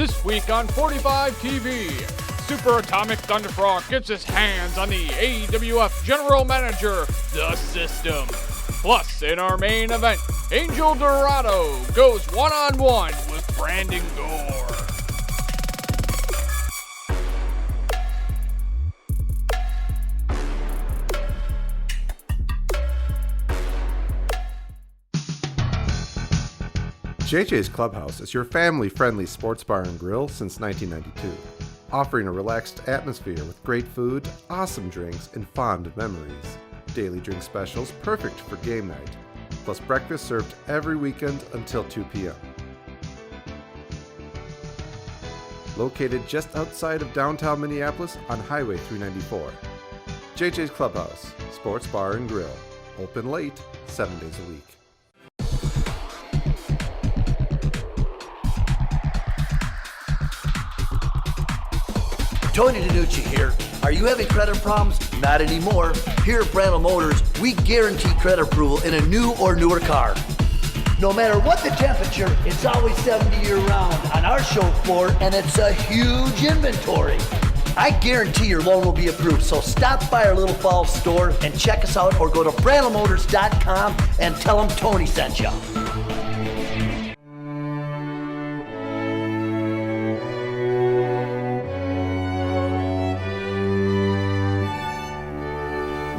This week on 45 TV, Super Atomic Thunderfrog gets his hands on the AWF General Manager, the System. Plus, in our main event, Angel Dorado goes one-on-one with Gore. JJ's Clubhouse is your family-friendly sports bar and grill since 1992, offering a relaxed atmosphere with great food, awesome drinks, and fond memories. Daily drink specials perfect for game night, plus breakfast served every weekend until 2 p.m. Located just outside of downtown Minneapolis on Highway 394. JJ's Clubhouse, sports bar and grill, open late, 7 days a week. Tony DiNucci here. Are you having credit problems? Not anymore. Here at Brandel Motors, we guarantee credit approval in a new or newer car. No matter what the temperature, it's always 70 year-round on our show floor, and it's a huge inventory. I guarantee your loan will be approved, so stop by our Little Falls store and check us out, or go to BrandelMotors.com and tell them Tony sent you.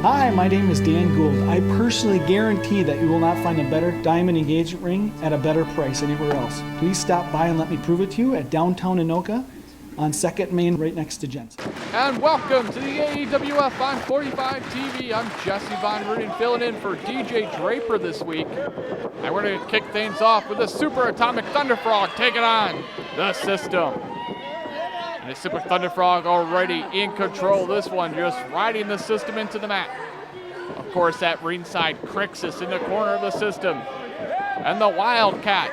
Hi, my name is Dan Gould. I personally guarantee that you will not find a better diamond engagement ring at a better price anywhere else. Please stop by and let me prove it to you at downtown Anoka on 2nd Main right next to Jensen. And welcome to the AWF on 45 TV. I'm Jesse Von Ruden filling in for DJ Draper this week. And we're going to kick things off with the Super Atomic Thunderfrog taking on the System. And the Super Thunderfrog already in control of this one, just riding the System into the mat. Of course, that ringside Crixus in the corner of the System. And the Wildcat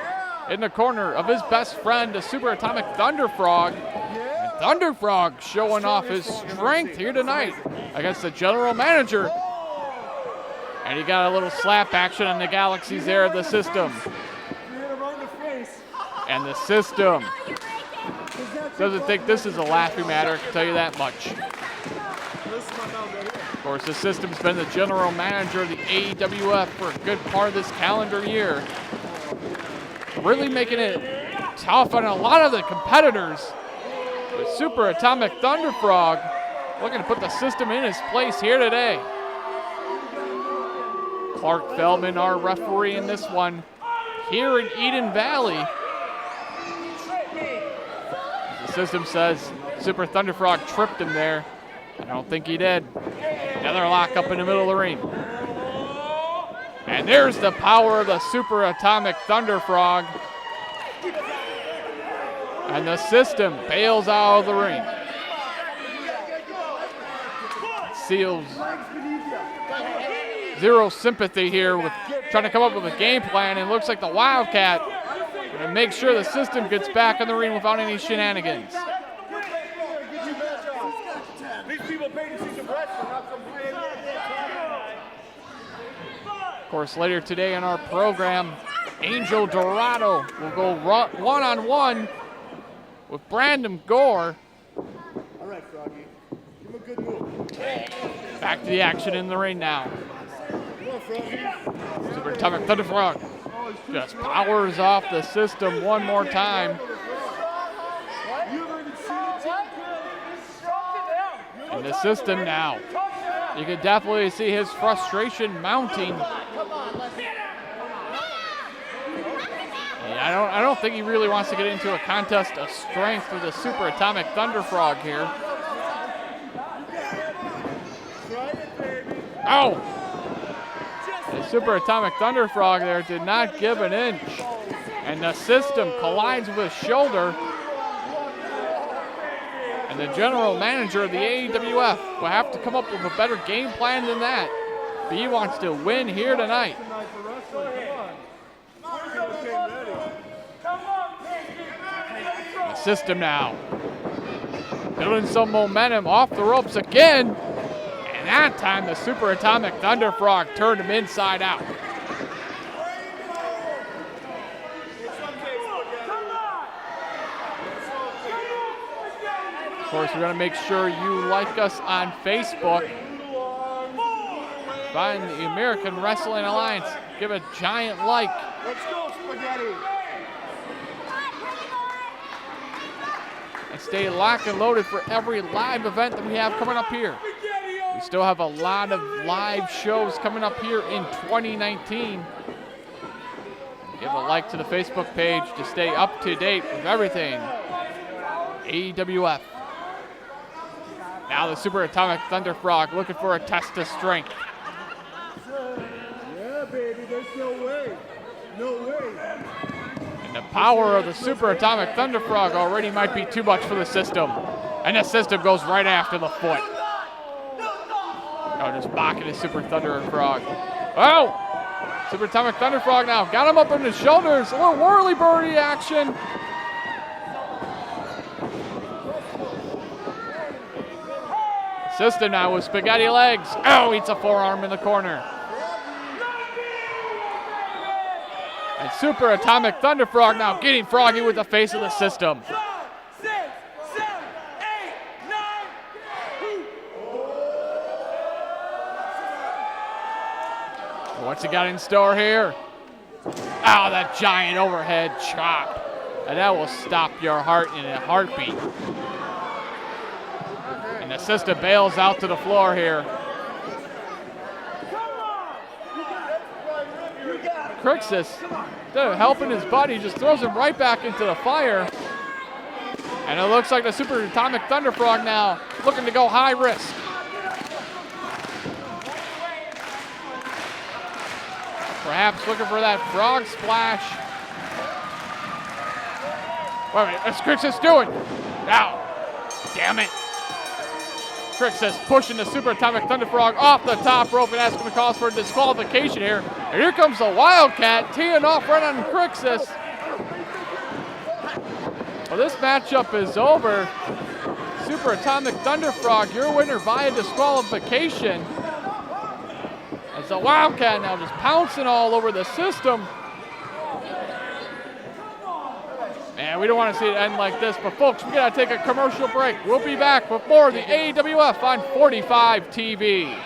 in the corner of his best friend, the Super Atomic Thunderfrog. And Thunderfrog showing off his strength here tonight against the General Manager. And he got a little slap action on the Galaxies there of the System. And the System doesn't think this is a laughing matter, I can tell you that much. Of course, the System's been the general manager of the AWF for a good part of this calendar year. Really making it tough on a lot of the competitors. The Super Atomic Thunderfrog looking to put the System in his place here today. Clark Feldman, our referee in this one, here in Eden Valley. System says Super Thunderfrog tripped him there. I don't think he did. Another lock up in the middle of the ring. And there's the power of the Super Atomic Thunderfrog. And the System bails out of the ring. Seals Zero Sympathy here with trying to come up with a game plan, and it looks like the Wildcat going to make sure the System gets back in the ring without any shenanigans. Of course, later today in our program, Angel Dorado will go one-on-one with Gore. All right, Froggy. Give him a good move. Back to the action in the ring now. Come on, Froggy. Super Atomic Thunderfrog just powers off the System one more time. And the System now, you can definitely see his frustration mounting. I don't think he really wants to get into a contest of strength with the Super Atomic Thunderfrog here. Oh! The Super Atomic Thunderfrog there did not give an inch. And the System collides with his shoulder. And the general manager of the AWF will have to come up with a better game plan than that. But he wants to win here tonight. The System now building some momentum off the ropes again. And that time the Super Atomic Thunderfrog turned him inside out. course, we're going to make sure you like us on Facebook. Find the American Wrestling Alliance. Give a giant like. Let's go, Spaghetti. And stay locked and loaded for every live event that we have coming up here. We still have a lot of live shows coming up here in 2019. Give a like to the Facebook page to stay up to date with everything AWF. Now the Super Atomic Thunderfrog looking for a test of strength. Yeah, baby, there's no way. No way. And the power of the Super Atomic Thunderfrog already might be too much for the system. And the system goes right after the foot. Oh, just mocking the Super Thunderfrog. Oh! Super Atomic Thunderfrog now. Got him up on his shoulders. A little whirly birdie action. System now with spaghetti legs. Oh, eats a forearm in the corner. And Super Atomic Thunderfrog now getting froggy with the face of the system. 6, 7, 8, 9. What's he got in store here? Oh, that giant overhead chop. And that will stop your heart in a heartbeat. And the system bails out to the floor here. Crixus, instead of helping his buddy, just throws him right back into the fire. And it looks like the Super Atomic Thunderfrog now looking to go high risk. Perhaps looking for that frog splash. Wait a minute, what's Crixus doing? Now, damn it. Crixus pushing the Super Atomic Thunderfrog off the top rope, and that's going to cause for a disqualification here. And here comes the Wildcat teeing off right on Crixus. Well, this matchup is over. Super Atomic Thunderfrog, your winner via disqualification. As the Wildcat now just pouncing all over the system. Man, we don't want to see it end like this, but folks, we got to take a commercial break. We'll be back with more of the AWF on 45 TV.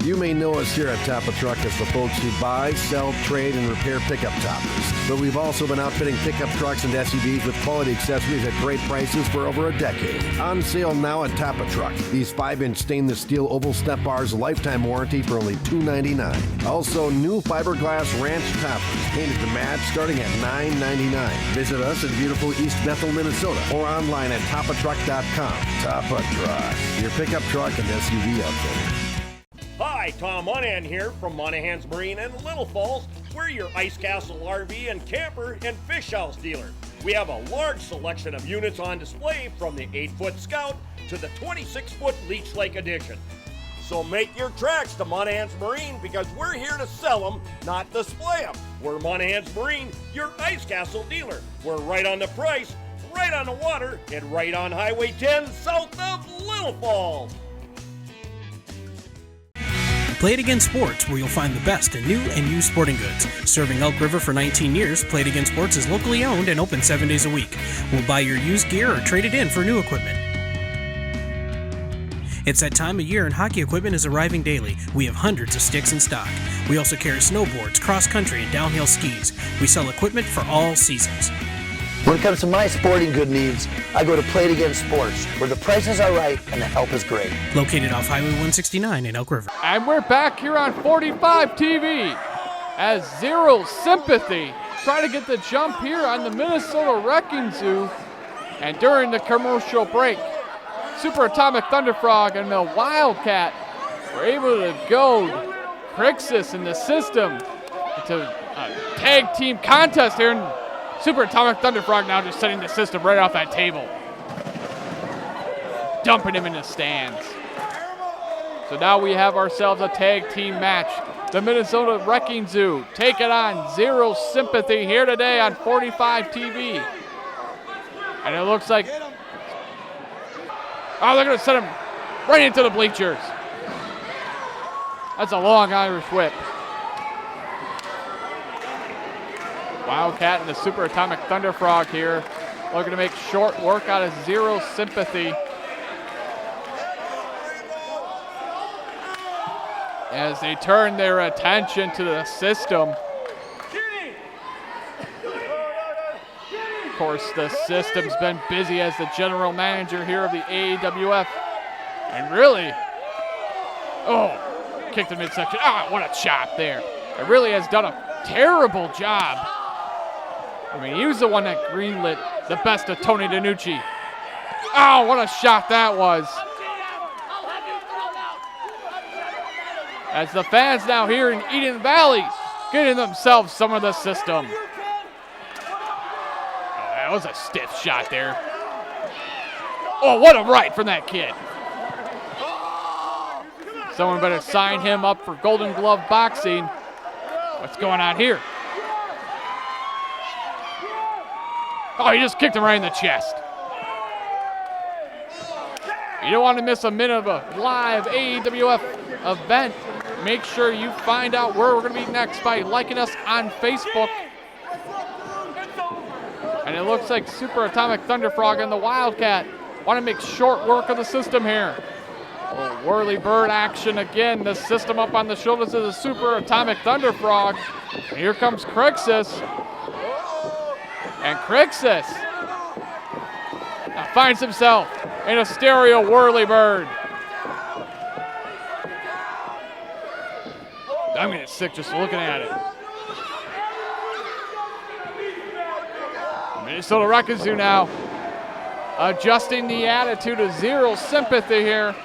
You may know us here at Top of Truck as the folks who buy, sell, trade, and repair pickup toppers. But we've also been outfitting pickup trucks and SUVs with quality accessories at great prices for over a decade. On sale now at Top of Truck. These 5-inch stainless steel oval step bars, lifetime warranty for only $2.99. Also, new fiberglass ranch toppers painted to match starting at $9.99. Visit us in beautiful East Bethel, Minnesota, or online at topoftruck.com. Top of Truck, your pickup truck and SUV outfitter. Hi, Tom Monahan here from Monahan's Marine in Little Falls. We're your Ice Castle RV and camper and fish house dealer. We have a large selection of units on display from the 8-foot Scout to the 26-foot Leech Lake Edition. So make your tracks to Monahan's Marine because we're here to sell them, not display them. We're Monahan's Marine, your Ice Castle dealer. We're right on the price, right on the water, and right on Highway 10 south of Little Falls. Play It Again Sports, where you'll find the best in new and used sporting goods. Serving Elk River for 19 years, Play It Again Sports is locally owned and open 7 days a week. We'll buy your used gear or trade it in for new equipment. It's that time of year and hockey equipment is arriving daily. We have hundreds of sticks in stock. We also carry snowboards, cross-country, and downhill skis. We sell equipment for all seasons. When it comes to my sporting good needs, I go to Play It Again Sports, where the prices are right and the help is great. Located off Highway 169 in Elk River. And we're back here on 45 TV as Zero Sympathy try to get the jump here on the Minnesota Wrecking Zoo. And during the commercial break, Super Atomic Thunderfrog and the Wildcat were able to goad Crixus and the system into a tag team contest here. And Super Atomic Thunderfrog now just setting the system right off that table, dumping him in the stands. So now we have ourselves a tag team match. The Minnesota Wrecking Zoo take it on Zero Sympathy here today on 45 TV. And it looks like, oh, they're going to set him right into the bleachers. That's a long Irish whip. Wildcat and the Super Atomic Thunderfrog here looking to make short work out of Zero Sympathy. As they turn their attention to the System. Of course, the System's been busy as the general manager here of the AWF. And really, kicked the midsection. What a chop there. It really has done a terrible job. I mean, he was the one that greenlit the best of Tony DiNucci. What a shot that was. As the fans now here in Eden Valley getting themselves some of the System. That was a stiff shot there. What a right from that kid. Someone better sign him up for Golden Glove boxing. What's going on here? He just kicked him right in the chest. You don't want to miss a minute of a live AWF event. Make sure you find out where we're going to be next by liking us on Facebook. And it looks like Super Atomic Thunderfrog and the Wildcat want to make short work of the System here. Whirly bird action again. The System up on the shoulders of the Super Atomic Thunderfrog. And here comes Crixus. And Crixus now finds himself in a stereo whirly bird. I'm getting sick just looking at it. Minnesota Rakazu now adjusting the attitude of Zero Sympathy here.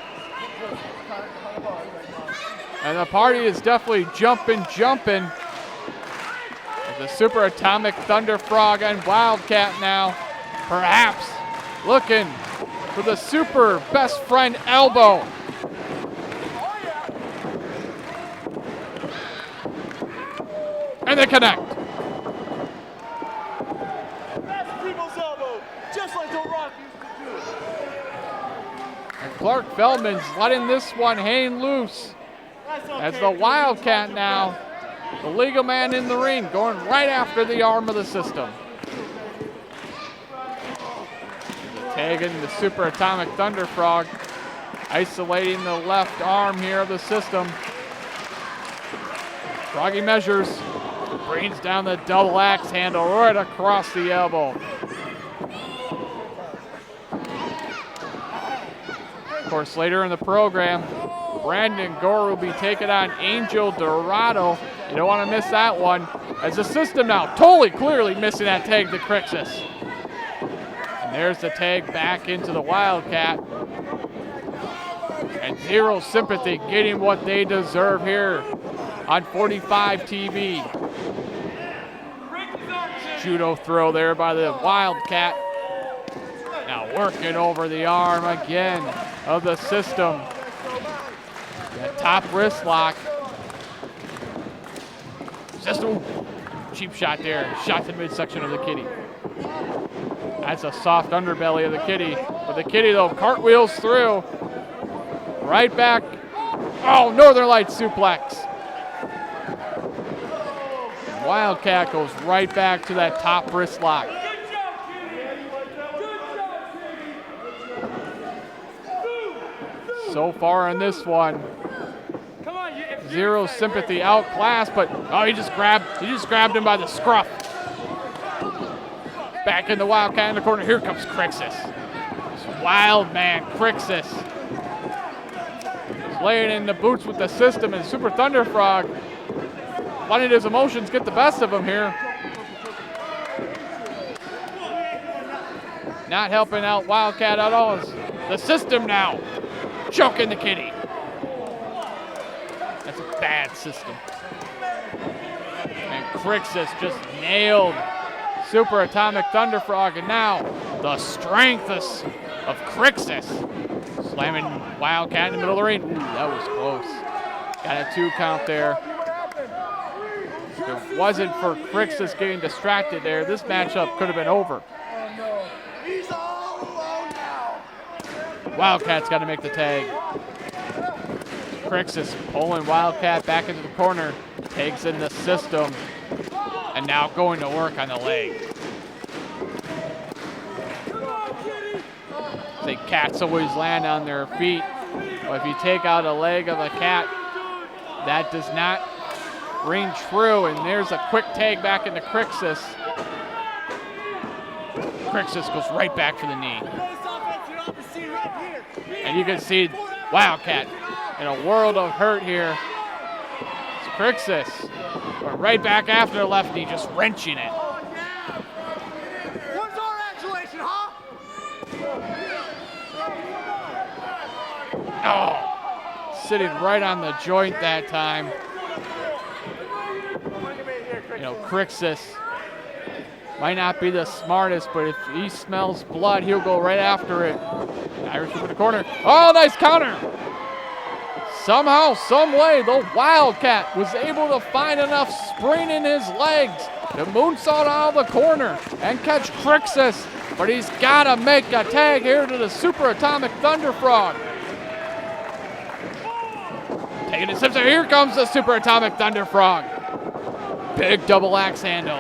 And the party is definitely jumping. The Super Atomic Thunderfrog and Wildcat now perhaps looking for the super best friend elbow. And they connect. That's Primo's elbow, just like The Rock used to do. And Clark Feldman's letting this one hang loose. As the Wildcat now, the legal man in the ring, going right after the arm of the System. Tagging the Super Atomic Thunderfrog, isolating the left arm here of the System. Froggy measures, brings down the double axe handle right across the elbow. Of course, later in the program, Brandon Gore will be taking on Angel Dorado. You don't want to miss that one. As the System now totally clearly missing that tag to Crixus. And there's the tag back into the Wildcat. And Zero Sympathy getting what they deserve here on 45 TV. Judo throw there by the Wildcat. Now working over the arm again of the System. That top wrist lock. System, cheap shot there. Shot to the midsection of the kitty. That's a soft underbelly of the kitty. But the kitty, though, cartwheels through. Right back. Northern Light suplex. Wildcat goes right back to that top wrist lock. So far in this one, Zero Sympathy outclassed, but he just grabbed him by the scruff. Back in the Wildcat in the corner. Here comes Crixus. This wild man, Crixus. He's laying in the boots with the System, and Super Thunderfrog letting his emotions get the best of him here. Not helping out Wildcat at all. The System now choking the kitty. That's a bad System. And Crixus just nailed Super Atomic Thunderfrog, and now the strength of Crixus. Slamming Wildcat in the middle of the ring. Ooh, that was close. Got a 2 count there. If it wasn't for Crixus getting distracted there, this matchup could have been over. Wildcat's got to make the tag. Crixus pulling Wildcat back into the corner, takes in the System, and now going to work on the leg. Say cats always land on their feet, but if you take out a leg of a cat, that does not ring true. And there's a quick tag back into Crixus. Crixus goes right back for the knee. And you can see Wildcat in a world of hurt here. It's Crixus. But right back after the left knee, just wrenching it. Where's our adulation, huh? Oh, sitting right on the joint that time. You know, Crixus might not be the smartest, but if he smells blood, he'll go right after it. Irish in the corner. Oh, nice counter. Somehow, some way, the Wildcat was able to find enough spring in his legs to moonsault out of the corner and catch Crixus, but he's got to make a tag here to the Super Atomic Thunderfrog. Taking it, Simpson. Here comes the Super Atomic Thunderfrog. Big double axe handle.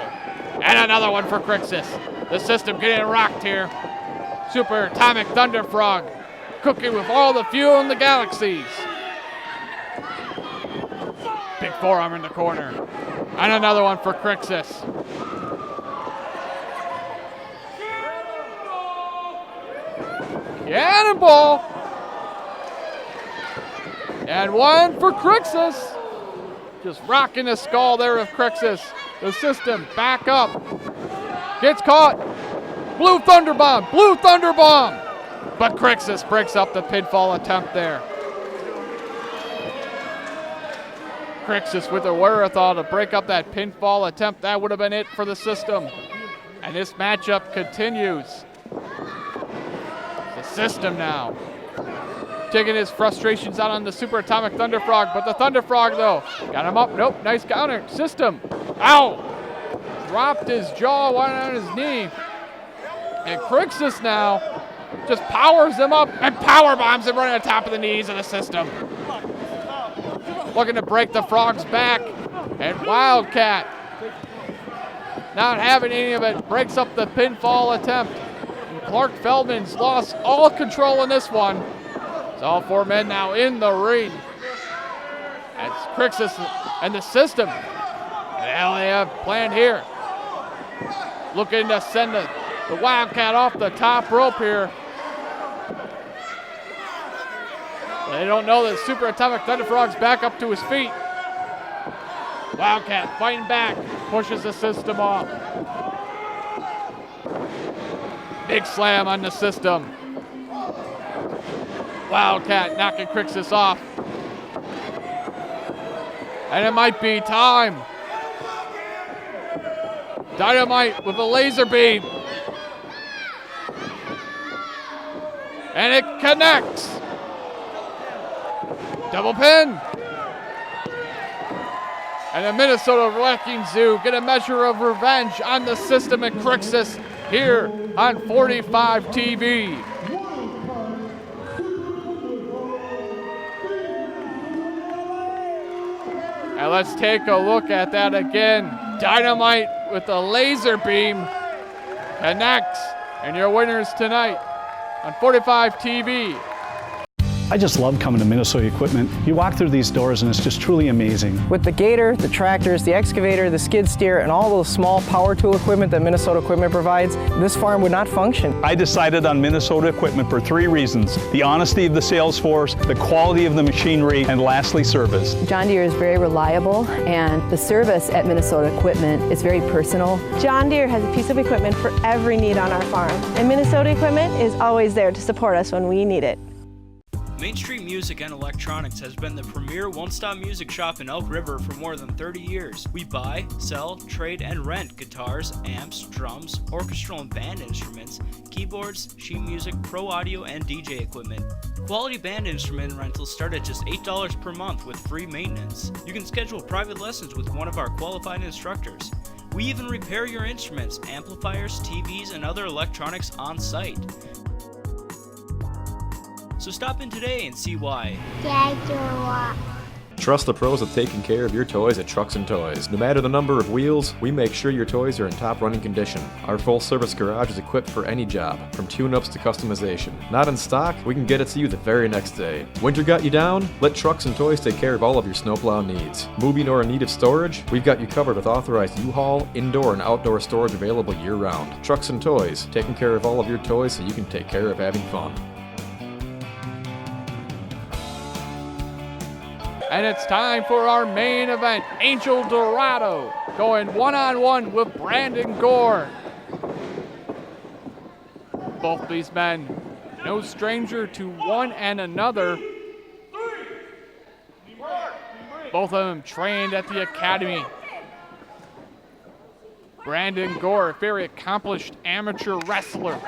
And another one for Crixus. The system getting rocked here. Super Atomic Thunderfrog cooking with all the fuel in the galaxies. Big forearm in the corner. And another one for Crixus. Cannonball. And one for Crixus. Just rocking the skull there of Crixus. The system back up. Gets caught. Blue Thunder Bomb. Blue Thunder Bomb. But Crixus breaks up the pinfall attempt there. Crixus with the wherewithal to break up that pinfall attempt. That would have been it for the system. And this matchup continues. The system now taking his frustrations out on the Super Atomic Thunderfrog, but the Thunderfrog though, got him up. Nope, nice counter. System. Ow! Dropped his jaw, one on his knee. And Crixus now just powers him up and power bombs him right on top of the knees of the system. Looking to break the frog's back. And Wildcat, not having any of it, breaks up the pinfall attempt. And Clark Feldman's lost all control in this one. It's all four men now in the ring. It's Crixus and the system. Well, they have planned here. Looking to send the Wildcat off the top rope here. They don't know that Super Atomic Thunderfrog's back up to his feet. Wildcat fighting back, pushes the system off. Big slam on the system. Wildcat knocking Crixus off. And it might be time. Dynamite with a laser beam. And it connects. Double pin. And the Minnesota Wrecking Zoo get a measure of revenge on the system and Crixus here on 45 TV. And let's take a look at that again. Dynamite with the laser beam connects. And your winners tonight on 45 TV. I just love coming to Minnesota Equipment. You walk through these doors and it's just truly amazing. With the Gator, the tractors, the excavator, the skid steer, and all those small power tool equipment that Minnesota Equipment provides, this farm would not function. I decided on Minnesota Equipment for 3 reasons: the honesty of the sales force, the quality of the machinery, and lastly, service. John Deere is very reliable, and the service at Minnesota Equipment is very personal. John Deere has a piece of equipment for every need on our farm, and Minnesota Equipment is always there to support us when we need it. Main Street Music and Electronics has been the premier one-stop music shop in Elk River for more than 30 years. We buy, sell, trade, and rent guitars, amps, drums, orchestral and band instruments, keyboards, sheet music, pro audio, and DJ equipment. Quality band instrument rentals start at just $8 per month with free maintenance. You can schedule private lessons with one of our qualified instructors. We even repair your instruments, amplifiers, TVs, and other electronics on site. So stop in today and see why. Trust the pros of taking care of your toys at Trucks and Toys. No matter the number of wheels, we make sure your toys are in top running condition. Our full service garage is equipped for any job, from tune-ups to customization. Not in stock? We can get it to you the very next day. Winter got you down? Let Trucks and Toys take care of all of your snowplow needs. Moving or in need of storage? We've got you covered with authorized U-Haul, indoor and outdoor storage available year-round. Trucks and Toys, taking care of all of your toys so you can take care of having fun. And it's time for our main event. Angel Dorado going one-on-one with Brandon Gore. Both these men, no stranger to one and another. Both of them trained at the academy. Brandon Gore, a very accomplished amateur wrestler.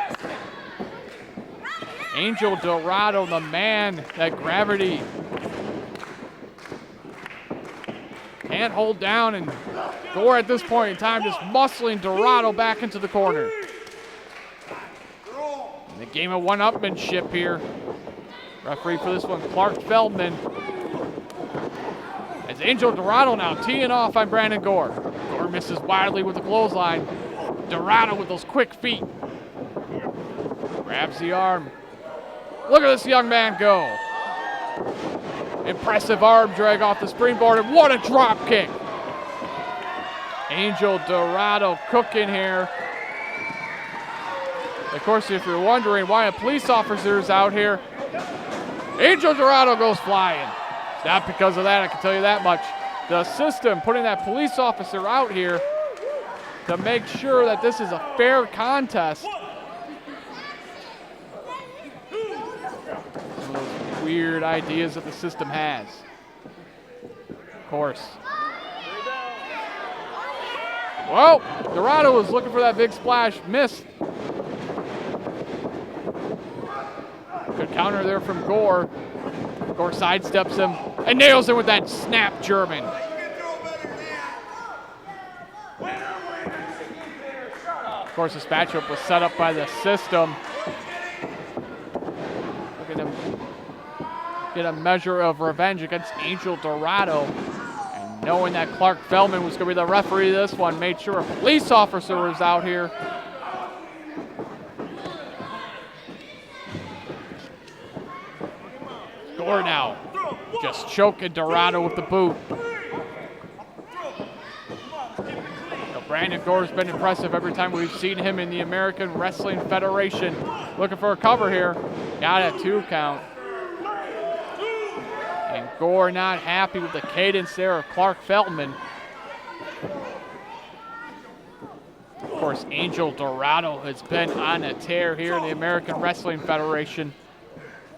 Angel Dorado, the man that gravity can't hold down, and Gore at this point in time just muscling Dorado back into the corner. In the game of one-upmanship here. Referee for this one, Clark Feldman. As Angel Dorado now teeing off on Brandon Gore. Gore misses wildly with the clothesline. Dorado with those quick feet. Grabs the arm. Look at this young man go. Impressive arm drag off the springboard, and what a drop kick. Angel Dorado cooking here. Of course, if you're wondering why a police officer is out here, Angel Dorado goes flying. It's not because of that, I can tell you that much. The system putting that police officer out here to make sure that this is a fair contest. Weird ideas that the system has. Of course. Well, Dorado was looking for that big splash, missed. Good counter there from Gore. Gore sidesteps him and nails him with that snap German. Of course, this matchup was set up by the system. Look at him get a measure of revenge against Angel Dorado. And knowing that Clark Feldman was going to be the referee of this one, made sure a police officer was out here. Gore now just choking Dorado with the boot. Brandon Gore's been impressive every time we've seen him in the American Wrestling Federation. Looking for a cover here. Got a 2 count. And Gore not happy with the cadence there of Clark Feldman. Of course, Angel Dorado has been on a tear here in the American Wrestling Federation.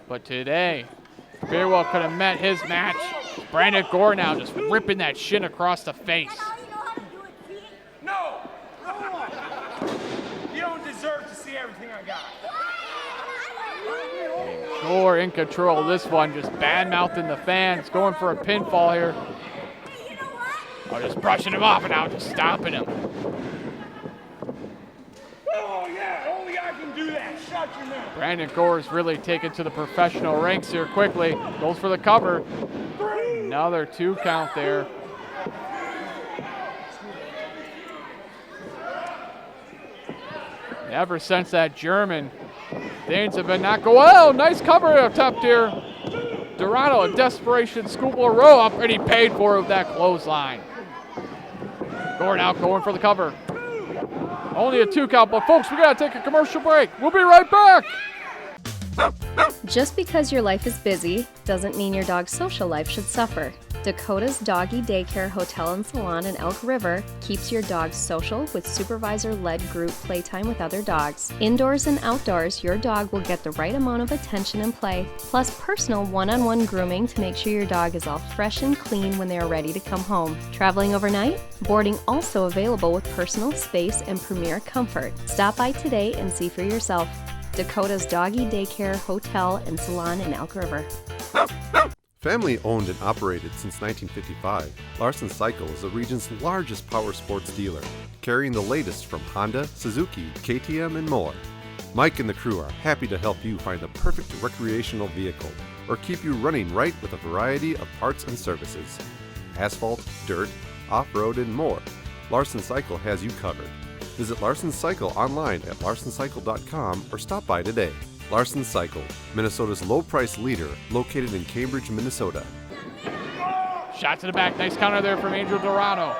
But today, very well could have met his match. Brandon Gore now just ripping that shin across the face. No! You don't deserve to see everything I got. Gore in control of this one, just bad-mouthing the fans, going for a pinfall here. Oh, just brushing him off and now just stomping him. Oh, yeah, only I can do that. Shut your mouth. Brandon Gore is really taken to the professional ranks here quickly. Goes for the cover. Another 2 count there. Ever since that German, things have been not going well. Nice cover attempt here. Dorado, a desperation schoolboy roll up, and he paid for it with that clothesline. Gore now going for the cover. Only a 2 count, but folks, we gotta take a commercial break. We'll be right back. Just because your life is busy doesn't mean your dog's social life should suffer. Dakota's Doggy Daycare Hotel and Salon in Elk River keeps your dog social with supervisor-led group playtime with other dogs. Indoors and outdoors, your dog will get the right amount of attention and play, plus personal one-on-one grooming to make sure your dog is all fresh and clean when they are ready to come home. Traveling overnight? Boarding also available with personal space and premier comfort. Stop by today and see for yourself. Dakota's Doggy Daycare Hotel and Salon in Elk River. Family owned and operated since 1955, Larson Cycle is the region's largest power sports dealer, carrying the latest from Honda, Suzuki, KTM, and more. Mike and the crew are happy to help you find the perfect recreational vehicle. or keep you running right with a variety of parts and services. Asphalt, dirt, off-road, and more. Larson Cycle has you covered. Visit Larson Cycle online at larsoncycle.com or stop by today. Larson Cycle, Minnesota's low-price leader, located in Cambridge, Minnesota. Shot to the back. Nice counter there from Angel Dorado.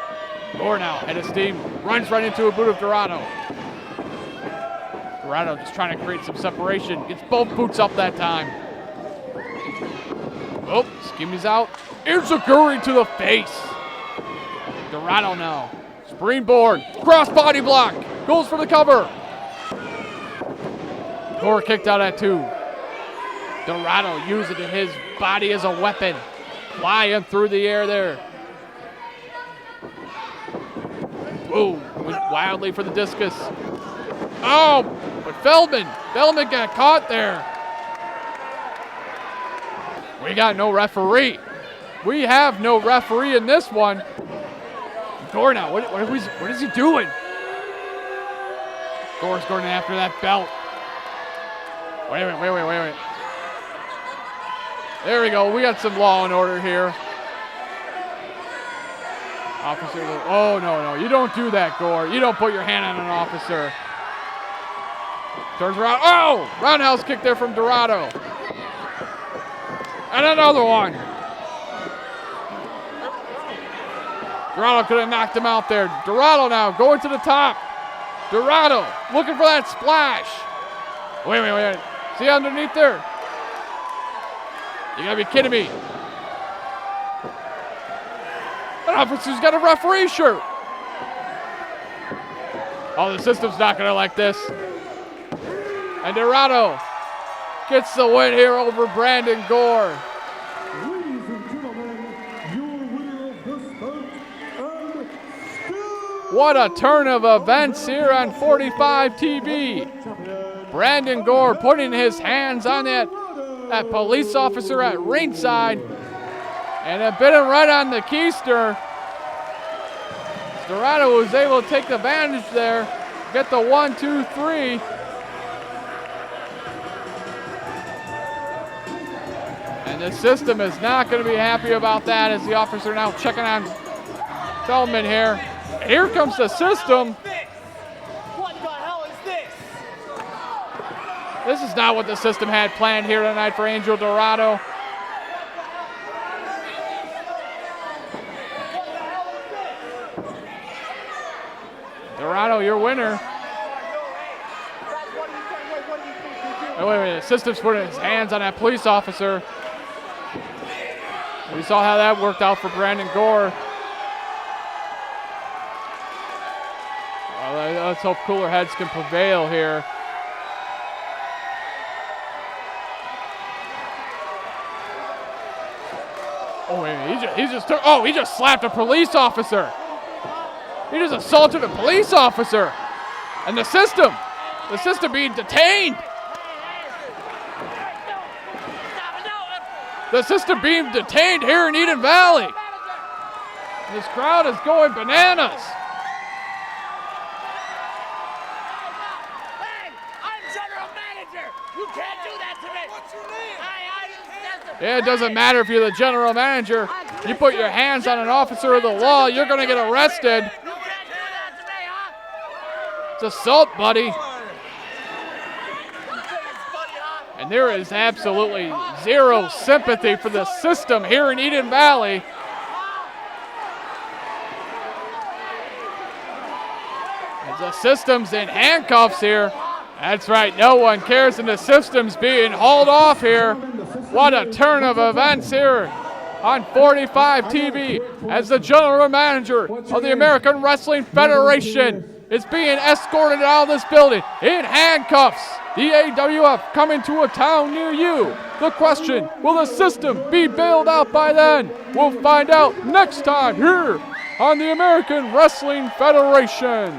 Gore now, head of steam, runs right into a boot of Dorado. Dorado just trying to create some separation. Gets both boots up that time. Oh, skimmies out. Insecurity to the face. Dorado now. Springboard. Cross body block. Goes for the cover. Gore kicked out at 2. Dorado using his body as a weapon. Flying through the air there. Boom. Went wildly for the discus. Oh, but Feldman got caught there. We got no referee. We have no referee in this one. Gore now, what is he doing? Gore's going after that belt. Wait. There we go. We got some law and order here. Officer, oh no, you don't do that, Gore. You don't put your hand on an officer. Turns around. Oh! Roundhouse kick there from Dorado. And another one. Dorado could have knocked him out there. Dorado now going to the top. Dorado looking for that splash. Wait. See underneath there? You gotta be kidding me. That officer's got a referee shirt. Oh, the system's not gonna like this. And Dorado gets the win here over Brandon Gore. What a turn of events here on 45 TV. Brandon Gore putting his hands on that police officer at ringside and it bit him right on the keister. Dorado was able to take advantage there, get the 1, 2, 3. And the system is not going to be happy about that as the officer now checking on Feldman here. Here comes the system. What the hell is this? This is not what the system had planned here tonight for Angel Dorado. Dorado, your winner. Wait. The system's putting his hands on that police officer. We saw how that worked out for Brandon Gore. Let's hope cooler heads can prevail here. Oh wait, he just slapped a police officer. He just assaulted a police officer. And the system being detained. The system being detained here in Eden Valley. This crowd is going bananas. Yeah, it doesn't matter if you're the general manager. You put your hands on an officer of the law, you're going to get arrested. It's assault, buddy. And there is absolutely zero sympathy for the system here in Eden Valley. As the system's in handcuffs here. That's right, no one cares, and the system's being hauled off here. What a turn of events here on 45 TV as the general manager of the American Wrestling Federation is being escorted out of this building in handcuffs. The AWF coming to a town near you. The question, will the system be bailed out by then? We'll find out next time here on the American Wrestling Federation.